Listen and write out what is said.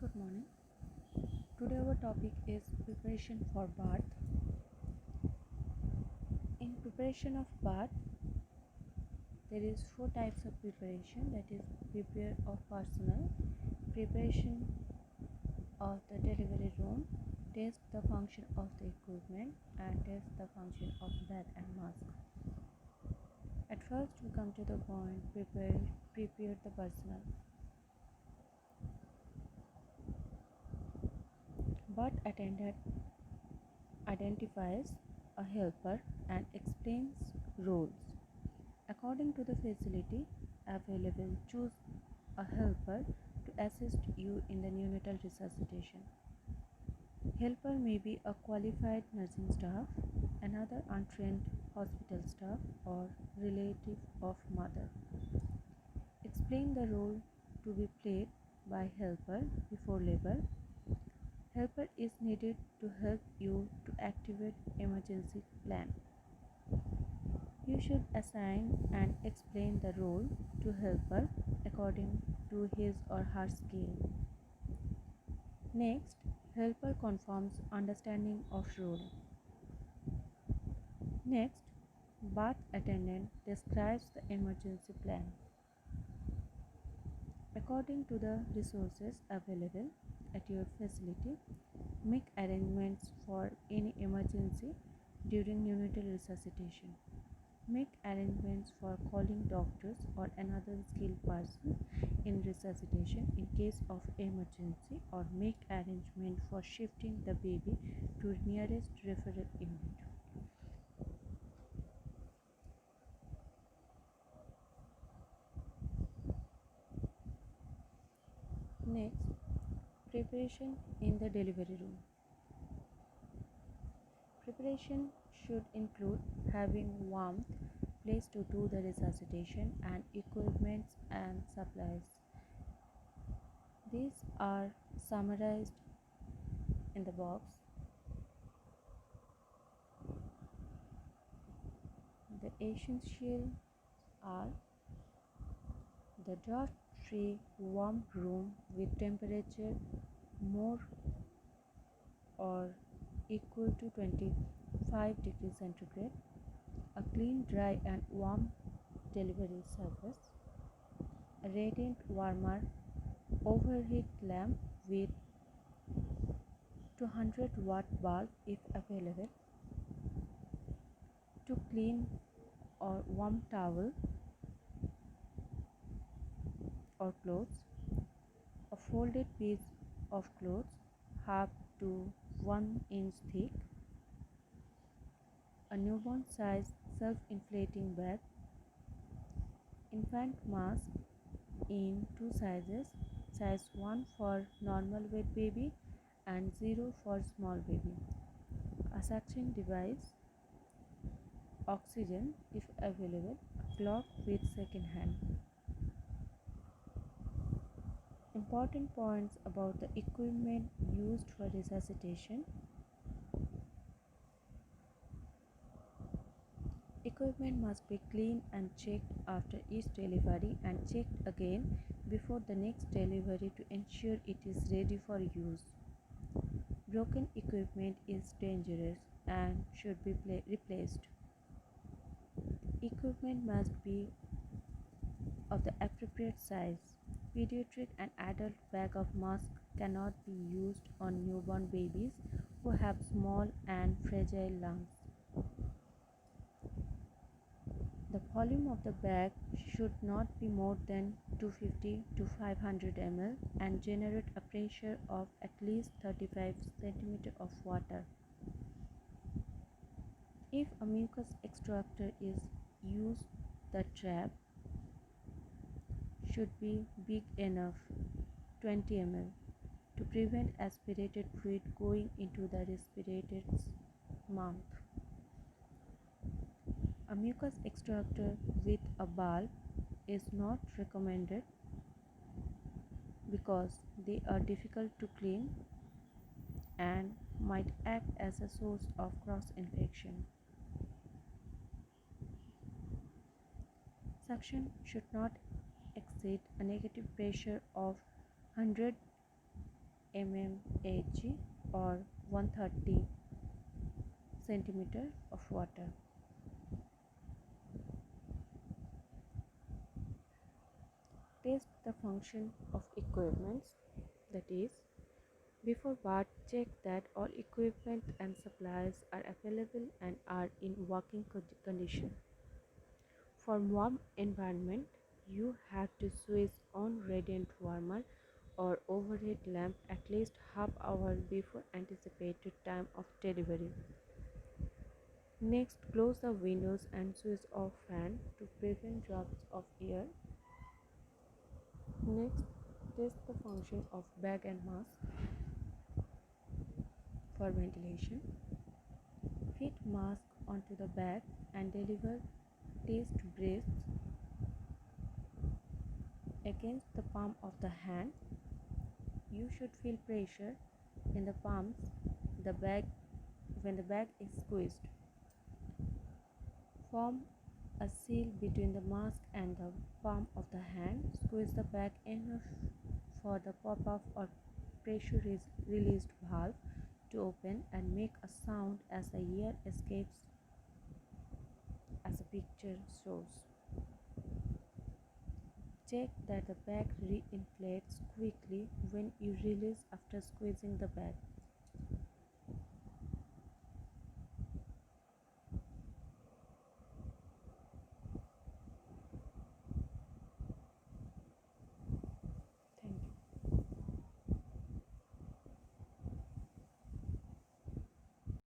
Good morning. Today our topic is preparation for birth. In preparation of birth, there is four types of preparation, that is prepare of personal, preparation of the delivery room, test the function of the equipment, and test the function of bed and mask. At first we come to the point prepare the personal. Birth attendant identifies a helper and explains roles. According to the facility available, choose a helper to assist you in the neonatal resuscitation. Helper may be a qualified nursing staff, another untrained hospital staff, or relative of mother. Explain the role to be played by helper before labor. Helper is needed to help you to activate emergency plan. You should assign and explain the role to helper according to his or her skill. Next, helper confirms understanding of role. Next, birth attendant describes the emergency plan. According to the resources available at your facility, make arrangements for any emergency during neonatal resuscitation. Make arrangements for calling doctors or another skilled person in resuscitation in case of emergency, or make arrangement for shifting the baby to nearest referral unit. Next, preparation in the delivery room. Preparation should include having warm place to do the resuscitation and equipment and supplies. These are summarized in the box. The essentials are the draft-free warm room with temperature more or equal to 25 degrees centigrade, a clean, dry and warm delivery surface, a radiant warmer overhead lamp with 200-watt bulb if available, to clean or warm towel or clothes, a folded piece of clothes half to 1 inch thick, a newborn size self-inflating bag, infant mask in two sizes, size 1 for normal weight baby and 0 for small baby, a suction device, oxygen if available, a clock with second hand. Important points about the equipment used for resuscitation. Equipment must be cleaned and checked after each delivery and checked again before the next delivery to ensure it is ready for use. Broken equipment is dangerous and should be replaced. Equipment must be of the appropriate size. Pediatric and adult bag of mask cannot be used on newborn babies who have small and fragile lungs. The volume of the bag should not be more than 250 to 500 ml and generate a pressure of at least 35 cm of water. If a mucus extractor is used, the trap should be big enough, 20 ml, to prevent aspirated fluid going into the respirated's mouth. A mucus extractor with a bulb is not recommended because they are difficult to clean and might act as a source of cross infection. Suction should not exceed a negative pressure of 100 mmHg or 130 centimeter of water. Test the function of equipments, that is, before bath, check that all equipment and supplies are available and are in working condition. For warm environment, you have to switch on radiant warmer or overhead lamp at least half hour before anticipated time of delivery. Next, close the windows and switch off fan to prevent drafts of air. Next, test the function of bag and mask for ventilation. Fit mask onto the bag and deliver test breaths against the palm of the hand. You should feel pressure in the palms the bag when the bag is squeezed. Form a seal between the mask and the palm of the hand. Squeeze the bag enough for the pop-off or pressure released valve to open and make a sound as the air escapes, as the picture shows. Check that the bag re-inflates quickly when you release after squeezing the bag.